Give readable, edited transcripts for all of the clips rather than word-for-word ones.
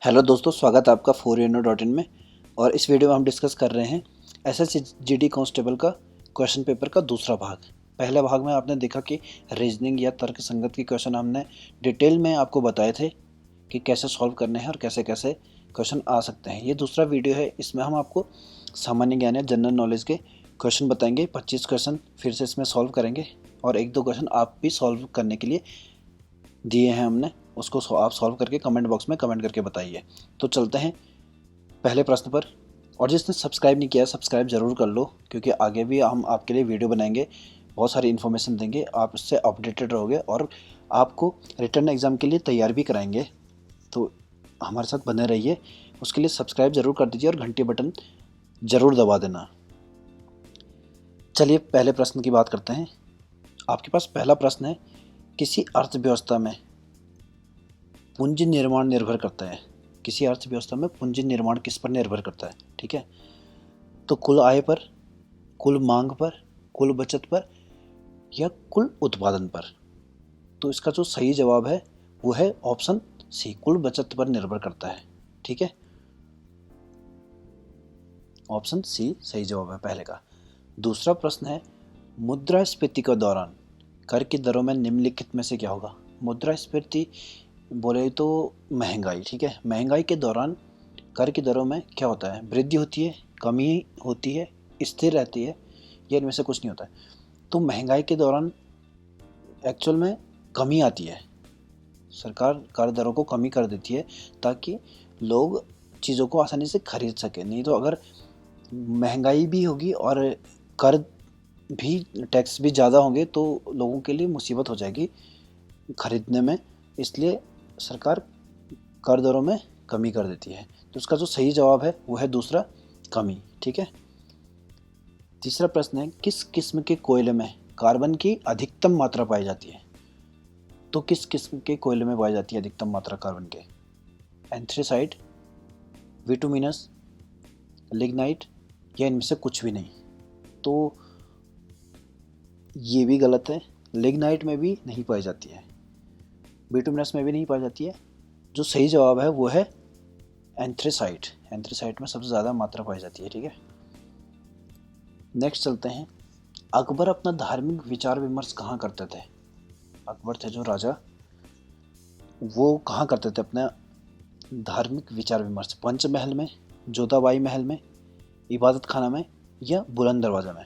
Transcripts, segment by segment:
Hello दोस्तों, स्वागत है आपका foreigners.in में। और इस वीडियो में हम डिस्कस कर रहे हैं एसएसजी कांस्टेबल का क्वेश्चन पेपर का दूसरा भाग। पहले भाग में आपने देखा कि रीजनिंग या तर्क संगत के क्वेश्चन हमने डिटेल में आपको बताए थे कि कैसे सॉल्व करने हैं और कैसे कैसे क्वेश्चन आ सकते हैं। ये दूसरा वीडियो है, इसमें हम आपको सामान्य ज्ञान या जनरल नॉलेज के क्वेश्चन बताएंगे। 25 क्वेश्चन फिर से इसमें सॉल्व करेंगे और एक दो क्वेश्चन आप भी सॉल्व करने के लिए दिए हैं हमने, उसको आप सॉल्व करके कमेंट बॉक्स में कमेंट करके बताइए। तो चलते हैं पहले प्रश्न पर। और जिसने सब्सक्राइब नहीं किया सब्सक्राइब ज़रूर कर लो, क्योंकि आगे भी हम आपके लिए वीडियो बनाएंगे, बहुत सारी इन्फॉर्मेशन देंगे, आप इससे अपडेटेड रहोगे और आपको रिटर्न एग्ज़ाम के लिए तैयार भी कराएंगे। तो हमारे साथ बने रहिए, उसके लिए सब्सक्राइब ज़रूर कर दीजिए और घंटी बटन ज़रूर दबा देना। चलिए पहले प्रश्न की बात करते हैं। आपके पास पहला प्रश्न है, किसी अर्थव्यवस्था में पूंजी निर्माण निर्भर करता है। किसी अर्थव्यवस्था में पूंजी निर्माण किस पर निर्भर करता है? ठीक है, तो कुल आय पर, कुल मांग पर, कुल बचत पर या कुल उत्पादन पर? तो इसका जो सही जवाब है वो है ऑप्शन सी, कुल बचत पर निर्भर करता है। ठीक है, ऑप्शन सी सही जवाब है पहले का। दूसरा प्रश्न है, मुद्रास्फीति के दौरान कर की दरों में निम्नलिखित में से क्या होगा? मुद्रास्फीति बोले तो महंगाई। ठीक है, महंगाई के दौरान कर की दरों में क्या होता है? वृद्धि होती है, कमी होती है, स्थिर रहती है, या इनमें से कुछ नहीं होता है? तो महंगाई के दौरान एक्चुअल में कमी आती है, सरकार कर दरों को कमी कर देती है ताकि लोग चीज़ों को आसानी से खरीद सकें। नहीं तो अगर महंगाई भी होगी और कर भी, टैक्स भी ज़्यादा होंगे तो लोगों के लिए मुसीबत हो जाएगी खरीदने में, इसलिए सरकार कर दरों में कमी कर देती है। तो उसका जो सही जवाब है वो है दूसरा, कमी। ठीक है, तीसरा प्रश्न है, किस किस्म के कोयले में कार्बन की अधिकतम मात्रा पाई जाती है? तो किस किस्म के कोयले में पाई जाती है अधिकतम मात्रा कार्बन के? एंथ्रेसाइट, बिटुमिनस, लिग्नाइट या इनमें से कुछ भी नहीं? तो ये भी गलत है, लिग्नाइट में भी नहीं पाई जाती है, बिटुमिनस में भी नहीं पाई जाती है। जो सही जवाब है वो है एंथ्रेसाइट। एंथ्रेसाइट में सबसे ज़्यादा मात्रा पाई जाती है। ठीक है, नेक्स्ट चलते हैं। अकबर अपना धार्मिक विचार विमर्श कहाँ करते थे? अकबर थे जो राजा, वो कहाँ करते थे अपना धार्मिक विचार विमर्श? पंचमहल में, जोधाबाई महल में, इबादत खाना में या बुलंद दरवाज़ा में?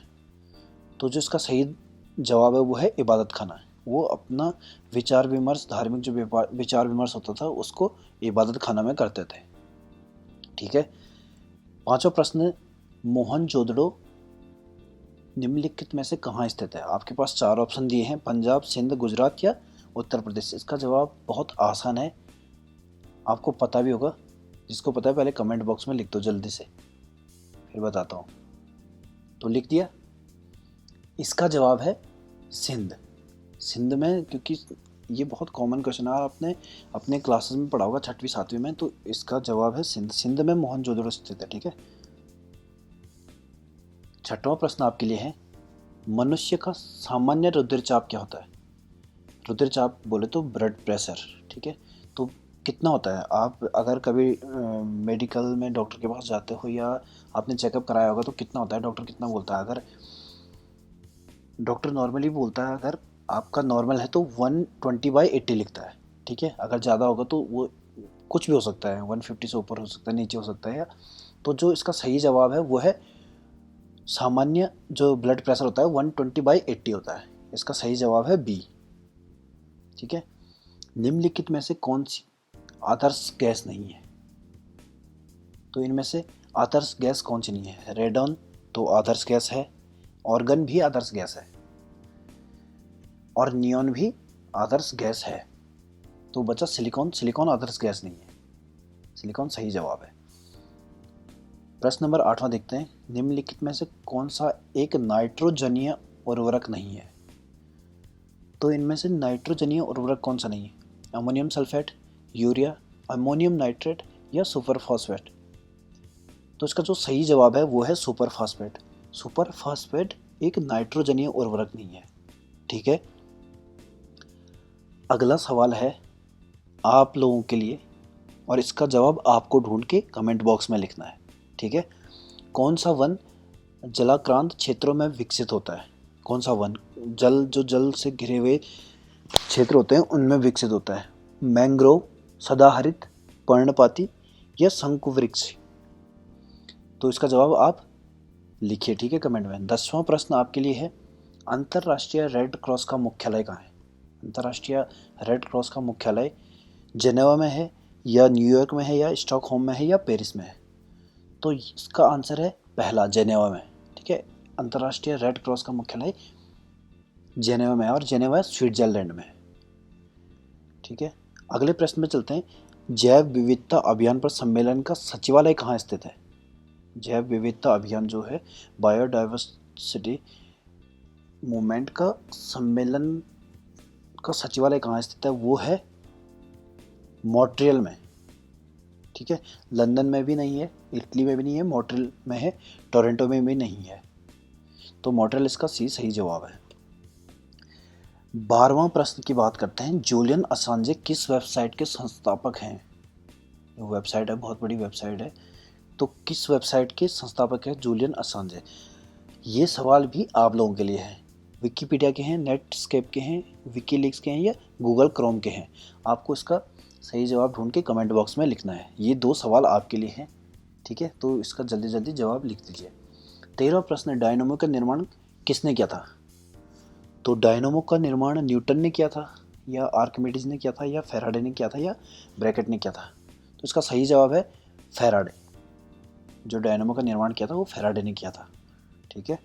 तो जो इसका सही जवाब है वो है इबादत खाना। वो अपना विचार विमर्श, धार्मिक जो विचार विमर्श होता था उसको इबादत खाना में करते थे। ठीक है, पांचवा प्रश्न, मोहनजोदड़ो निम्नलिखित में से कहाँ स्थित है? आपके पास चार ऑप्शन दिए हैं, पंजाब, सिंध, गुजरात या उत्तर प्रदेश। इसका जवाब बहुत आसान है, आपको पता भी होगा। जिसको पता है पहले कमेंट बॉक्स में लिख दो जल्दी से, फिर बताता हूँ। तो लिख दिया, इसका जवाब है सिंध। सिंध में, क्योंकि ये बहुत कॉमन क्वेश्चन है, आपने अपने क्लासेस में पढ़ा होगा 6वीं 7वीं में, तो इसका जवाब है सिंध। सिंध में मोहनजोदड़ो स्थित है। ठीक है, छठवां प्रश्न आपके लिए है, मनुष्य का सामान्य रुधिरचाप क्या होता है? रुधिरचाप बोले तो ब्लड प्रेशर। ठीक है, तो कितना होता है? आप अगर कभी मेडिकल में डॉक्टर के पास जाते हो या आपने चेकअप कराया होगा तो कितना होता है? डॉक्टर कितना बोलता है? अगर डॉक्टर नॉर्मली बोलता है, अगर आपका नॉर्मल है तो 120/80 लिखता है। ठीक है, अगर ज़्यादा होगा तो वो कुछ भी हो सकता है, 150 से ऊपर हो सकता है, नीचे हो सकता है। या तो जो इसका सही जवाब है वो है सामान्य जो ब्लड प्रेशर होता है 120/80 होता है। इसका सही जवाब है बी। ठीक है, निम्नलिखित में से कौन सी आदर्श गैस नहीं है? तो इनमें से आदर्श गैस कौन सी नहीं है? रेडॉन तो आदर्श गैस है, ऑर्गन भी आदर्श गैस है और नियॉन भी आदर्श गैस है। तो बचा सिलिकॉन। सिलिकॉन आदर्श गैस नहीं है, सिलिकॉन सही जवाब है। प्रश्न नंबर 8वां देखते हैं, निम्नलिखित में से कौन सा एक नाइट्रोजनीय उर्वरक नहीं है? तो इनमें से नाइट्रोजनीय उर्वरक कौन सा नहीं है? Ammonium sulphate, urea, ammonium nitrate या सुपर फॉस्फेट? तो इसका जो सही जवाब है वो है सुपर फॉस्फेट। सुपर फॉस्फेट एक नाइट्रोजनीय उर्वरक नहीं है। ठीक है, अगला सवाल है आप लोगों के लिए, और इसका जवाब आपको ढूंढ के कमेंट बॉक्स में लिखना है, ठीक है। कौन सा वन जलाक्रांत क्षेत्रों में विकसित होता है? कौन सा वन जो जल से घिरे हुए क्षेत्र होते हैं उनमें विकसित होता है? मैंग्रोव, सदाहरित, पर्णपाती या शंकु वृक्ष? तो इसका जवाब आप लिखिए, ठीक है, कमेंट में। 10वां प्रश्न आपके लिए है, अंतर्राष्ट्रीय रेड क्रॉस का मुख्यालय कहाँ है? अंतर्राष्ट्रीय रेड क्रॉस का मुख्यालय जेनेवा में है या न्यूयॉर्क में है या स्टॉकहोम में है या पेरिस में है? तो इसका आंसर है पहला, जेनेवा में, ठीक है। अंतर्राष्ट्रीय रेड क्रॉस का मुख्यालय जेनेवा में है और जेनेवा स्विट्जरलैंड में है, ठीक है। अगले प्रश्न में चलते हैं, जैव विविधता अभियान पर सम्मेलन का सचिवालय कहाँ स्थित है? जैव विविधता अभियान जो है, बायोडाइवर्सिटी मूवमेंट का सम्मेलन का सचिवालय कहाँ स्थित है? वो है मॉन्ट्रियल में, ठीक है। लंदन में भी नहीं है, इटली में भी नहीं है, मॉन्ट्रियल में है, टोरंटो में भी नहीं है, तो मॉन्ट्रियल इसका सी सही जवाब है। 12वां प्रश्न की बात करते हैं, जूलियन असांजे किस वेबसाइट के संस्थापक हैं? वेबसाइट है, बहुत बड़ी वेबसाइट है, तो किस वेबसाइट के संस्थापक है जूलियन असांजे? ये सवाल भी आप लोगों के लिए है। विकिपीडिया के हैं, नेटस्केप के हैं, विकीलीक्स के हैं या गूगल क्रोम के हैं? आपको इसका सही जवाब ढूंढ के कमेंट बॉक्स में लिखना है। ये 2 सवाल आपके लिए हैं, ठीक है, तो इसका जल्दी जल्दी जवाब लिख दीजिए। 13वां प्रश्न, डायनामो का निर्माण किसने किया था? तो डायनामो का निर्माण न्यूटन ने किया था या आर्किमिडीज ने किया था या फैराडे ने किया था या ब्रैकेट ने किया था? तो इसका सही जवाब है फैराडे। जो डायनामो का निर्माण किया था वो फैराडे ने किया था, ठीक है।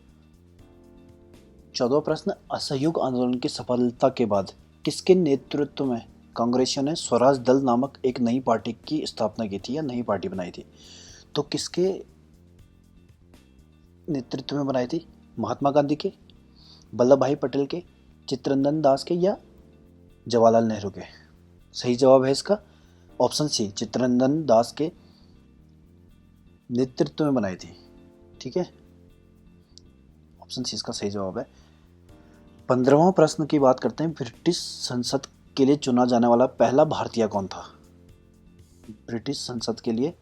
14वां प्रश्न, असहयोग आंदोलन की सफलता के बाद किसके नेतृत्व में कांग्रेसियों ने स्वराज दल नामक एक नई पार्टी की स्थापना की थी या नई पार्टी बनाई थी? तो किसके नेतृत्व में बनाई थी? महात्मा गांधी के, वल्लभ भाई पटेल के, चित्तरंजन दास के या जवाहरलाल नेहरू के? सही जवाब है इसका ऑप्शन सी, चित्तरंजन दास के नेतृत्व में बनाई थी, ठीक है। ऑप्शन सी इसका सही जवाब है। 15वां प्रश्न की बात करते हैं, ब्रिटिश संसद के लिए चुना जाने वाला पहला भारतीय कौन था? ब्रिटिश संसद के लिए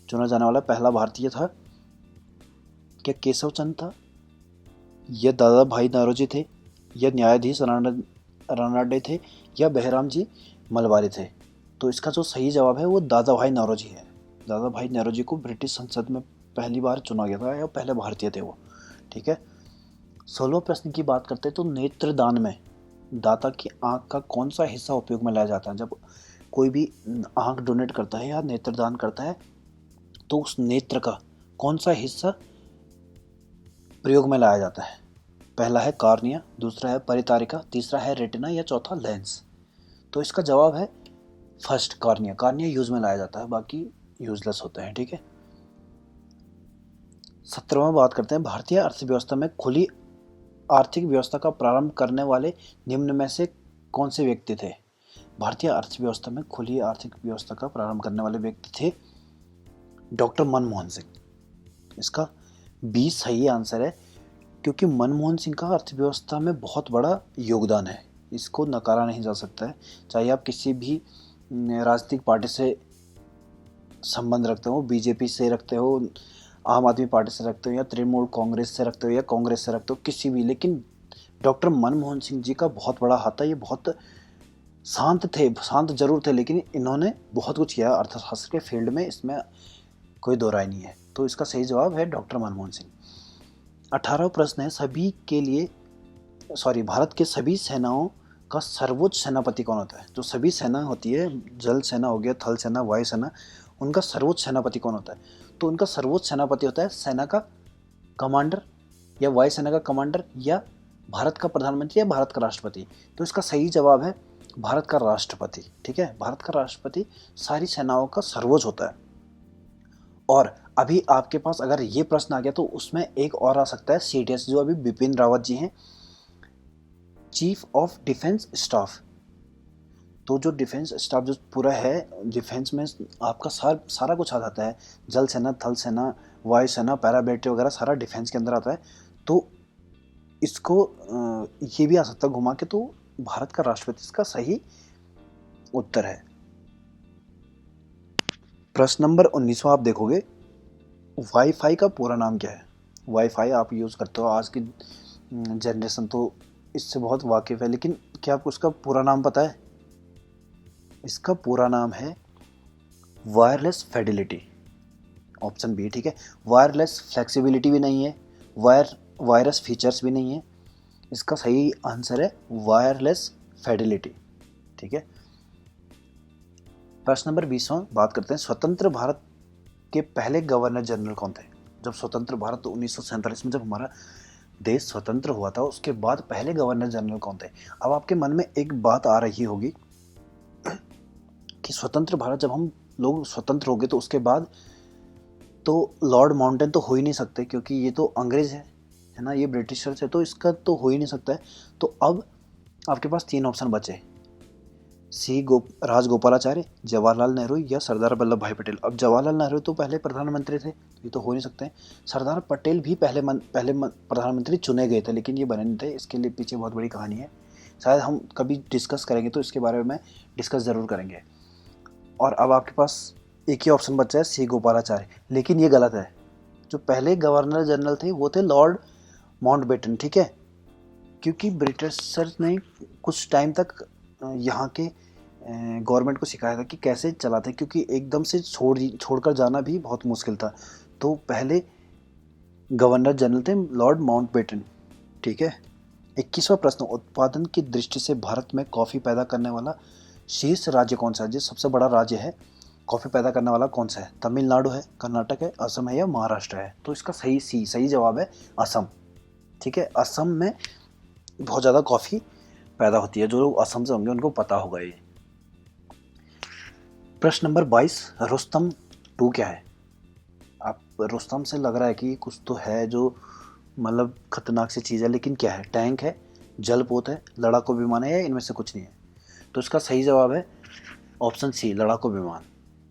चुना जाने वाला पहला भारतीय था, क्या केशव चंद था या दादा भाई नौरोजी थे या न्यायाधीश रानडे थे या बहराम जी मलबारी थे? तो इसका जो सही जवाब है वो दादा भाई नौरोजी है। दादा भाई नौरोजी को ब्रिटिश संसद में पहली बार चुना गया था या पहले भारतीय थे वो, ठीक है। 16वें प्रश्न की बात करते हैं, तो नेत्रदान में दाता की आंख का कौन सा हिस्सा उपयोग में लाया जाता है? जब कोई भी आंख डोनेट करता है या नेत्रदान करता है तो उस नेत्र का कौन सा हिस्सा प्रयोग में लाया जाता है? पहला है कार्निया, दूसरा है परितारिका, तीसरा है रेटिना या चौथा लेंस? तो इसका जवाब है फर्स्ट, कार्निया। कार्निया यूज में लाया जाता है, बाकी यूजलेस होते हैं, ठीक है। 17वां बात करते हैं, भारतीय अर्थव्यवस्था में खुली आर्थिक व्यवस्था का प्रारंभ करने वाले निम्न में से कौन से व्यक्ति थे? भारतीय अर्थव्यवस्था में खुली आर्थिक व्यवस्था का प्रारंभ करने वाले व्यक्ति थे डॉक्टर मनमोहन सिंह। इसका 20 सही आंसर है, क्योंकि मनमोहन सिंह का अर्थव्यवस्था में बहुत बड़ा योगदान है, इसको नकारा नहीं जा सकता है। चाहे आप किसी भी राजनीतिक पार्टी से संबंध रखते हो, बीजेपी से रखते हो, आम आदमी पार्टी से रखते हो या तृणमूल कांग्रेस से रखते हो या कांग्रेस से रखते हो, किसी भी, लेकिन डॉक्टर मनमोहन सिंह जी का बहुत बड़ा हाथ है। ये बहुत शांत थे, शांत जरूर थे, लेकिन इन्होंने बहुत कुछ किया अर्थशास्त्र के फील्ड में, इसमें कोई दो राय नहीं है। तो इसका सही जवाब है डॉक्टर मनमोहन सिंह। 18वां प्रश्न है, भारत के सभी सेनाओं का सर्वोच्च सेनापति कौन होता है? जो सभी सेना होती है, जल सेना हो गया, थल सेना, वायु सेना, उनका सर्वोच्च सेनापति कौन होता है? तो उनका सर्वोच्च सेनापति होता है सेना का कमांडर या वायु सेना का कमांडर या भारत का प्रधानमंत्री या भारत का राष्ट्रपति। तो इसका सही जवाब है भारत का राष्ट्रपति, ठीक है। भारत का राष्ट्रपति सारी सेनाओं का सर्वोच्च होता है। और अभी आपके पास अगर ये प्रश्न आ गया तो उसमें एक और आ सकता है, सीडीएस, जो अभी बिपिन रावत जी हैं, चीफ ऑफ डिफेंस स्टाफ। तो जो डिफेंस स्टाफ जो पूरा है, डिफेंस में आपका सारा कुछ आ जाता है, जल सेना, थल सेना, वायु सेना, पैरामिलिट्री वगैरह सारा डिफेंस के अंदर आता है। तो इसको ये भी आ सकता है घुमा के, तो भारत का राष्ट्रपति इसका सही उत्तर है। प्रश्न नंबर 19वां आप देखोगे, वाईफाई का पूरा नाम क्या है? वाईफाई आप यूज़ करते हो, आज की जनरेशन तो इससे बहुत वाकिफ़ है, लेकिन क्या आपको उसका पूरा नाम पता है? इसका पूरा नाम है वायरलेस फिडेलिटी, ऑप्शन बी, ठीक है। वायरलेस फ्लेक्सिबिलिटी भी नहीं है, वायरस फीचर्स भी नहीं है, इसका सही आंसर है वायरलेस फिडेलिटी, ठीक है। प्रश्न नंबर 20वां बात करते हैं, स्वतंत्र भारत के पहले गवर्नर जनरल कौन थे? जब स्वतंत्र भारत 1947 में जब हमारा देश स्वतंत्र हुआ था, उसके बाद पहले गवर्नर जनरल कौन थे? अब आपके मन में एक बात आ रही होगी कि स्वतंत्र भारत, जब हम लोग स्वतंत्र हो गए तो उसके बाद तो लॉर्ड माउंटेन तो हो ही नहीं सकते, क्योंकि ये तो अंग्रेज है ना, ये ब्रिटिशर्स है, तो इसका तो हो ही नहीं सकता है। तो अब आपके पास 3 ऑप्शन बचे, राजगोपालाचारी, जवाहरलाल नेहरू या सरदार वल्लभ भाई पटेल। अब जवाहरलाल नेहरू तो पहले प्रधानमंत्री थे, ये तो हो नहीं सकते। सरदार पटेल भी पहले प्रधानमंत्री चुने गए थे, लेकिन ये बने नहीं थे। इसके लिए पीछे बहुत बड़ी कहानी है, शायद हम कभी डिस्कस करेंगे तो इसके बारे में डिस्कस ज़रूर करेंगे। और अब आपके पास एक ही ऑप्शन बचा है, सी गोपालाचारी, लेकिन ये गलत है। जो पहले गवर्नर जनरल थे वो थे लॉर्ड माउंटबेटन, ठीक है, क्योंकि ब्रिटिशर्स ने कुछ टाइम तक यहाँ के गवर्नमेंट को सिखाया था कि कैसे चलाते, क्योंकि एकदम से छोड़कर जाना भी बहुत मुश्किल था। तो पहले गवर्नर जनरल थे लॉर्ड माउंटबेटन, ठीक है। 21वां प्रश्न, उत्पादन की दृष्टि से भारत में कॉफ़ी पैदा करने वाला शीर्ष राज्य कौन सा है? जो सबसे बड़ा राज्य है कॉफ़ी पैदा करने वाला कौन सा है? तमिलनाडु है, कर्नाटक है, असम है या महाराष्ट्र है? तो इसका सही जवाब है असम, ठीक है। असम में बहुत ज़्यादा कॉफ़ी पैदा होती है, जो लोग असम से होंगे उनको पता होगा ये। प्रश्न नंबर 22, रुस्तम 2 क्या है? आप रुस्तम से लग रहा है कि कुछ तो है जो मतलब खतरनाक सी चीज़ है, लेकिन क्या है? टैंक है, जलपोत है, लड़ाकू विमान है या इनमें से कुछ नहीं है? तो इसका सही जवाब है ऑप्शन सी, लड़ाकू विमान।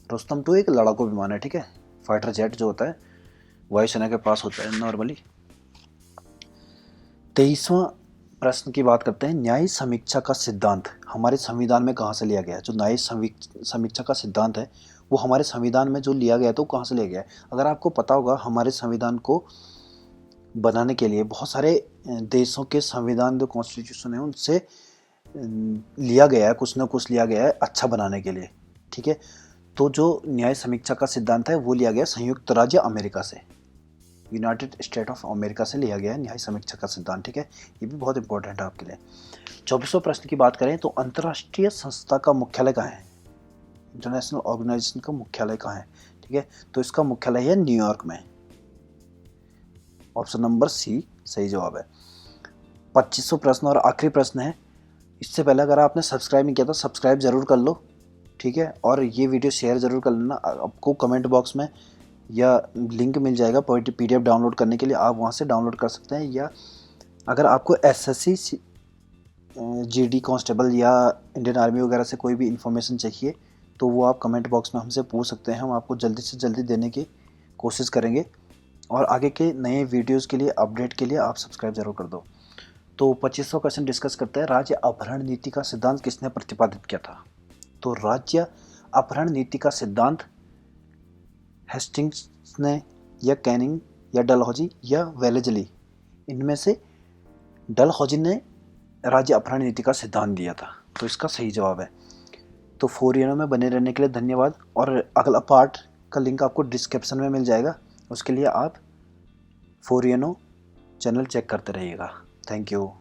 रुस्तम 2 एक लड़ाकू विमान है, ठीक है, फाइटर जेट जो होता है वायुसेना के पास होता है नॉर्मली। 23वां प्रश्न की बात करते हैं, न्यायिक समीक्षा का सिद्धांत हमारे संविधान में कहाँ से लिया गया है? जो न्यायिक समीक्षा का सिद्धांत है वो हमारे संविधान में जो लिया गया है तो कहाँ से लिया गया है? अगर आपको पता होगा, हमारे संविधान को बनाने के लिए बहुत सारे देशों के संविधान जो कॉन्स्टिट्यूशन है उनसे लिया गया है, कुछ ना कुछ लिया गया है अच्छा बनाने के लिए, ठीक है। तो जो न्याय समीक्षा का सिद्धांत है वो लिया गया संयुक्त राज्य अमेरिका से, यूनाइटेड स्टेट ऑफ अमेरिका से लिया गया है न्याय समीक्षा का सिद्धांत, ठीक है। ये भी बहुत इंपॉर्टेंट है आपके लिए। 24वां प्रश्न की बात करें तो अंतर्राष्ट्रीय संस्था का मुख्यालय कहाँ है? इंटरनेशनल ऑर्गेनाइजेशन का मुख्यालय कहाँ है? ठीक है, तो इसका मुख्यालय है न्यूयॉर्क में, ऑप्शन नंबर सी सही जवाब है। 25वां प्रश्न और आखिरी प्रश्न है। इससे पहले अगर आपने सब्सक्राइब नहीं किया तो सब्सक्राइब ज़रूर कर लो, ठीक है, और ये वीडियो शेयर ज़रूर कर लेना। आपको कमेंट बॉक्स में या लिंक मिल जाएगा PDF डाउनलोड करने के लिए, आप वहाँ से डाउनलोड कर सकते हैं। या अगर आपको SSC GD कांस्टेबल या इंडियन आर्मी वगैरह से कोई भी इन्फॉर्मेशन चाहिए तो वो आप कमेंट बॉक्स में हमसे पूछ सकते हैं, हम आपको जल्दी से जल्दी देने की कोशिश करेंगे। और आगे के नए वीडियोज़ के लिए, अपडेट के लिए आप सब्सक्राइब ज़रूर कर दो। तो 25वां क्वेश्चन डिस्कस करते हैं, राज्य अपहरण नीति का सिद्धांत किसने प्रतिपादित किया था? तो राज्य अपहरण नीति का सिद्धांत हेस्टिंग्स ने या कैनिंग या डलहौजी या वेलेजली, इनमें से डलहौजी ने राज्य अपहरण नीति का सिद्धांत दिया था, तो इसका सही जवाब है। तो 4 में बने रहने के लिए धन्यवाद, और अगला पार्ट का लिंक आपको डिस्क्रिप्शन में मिल जाएगा, उसके लिए आप 4 चैनल चेक करते रहिएगा। Thank you.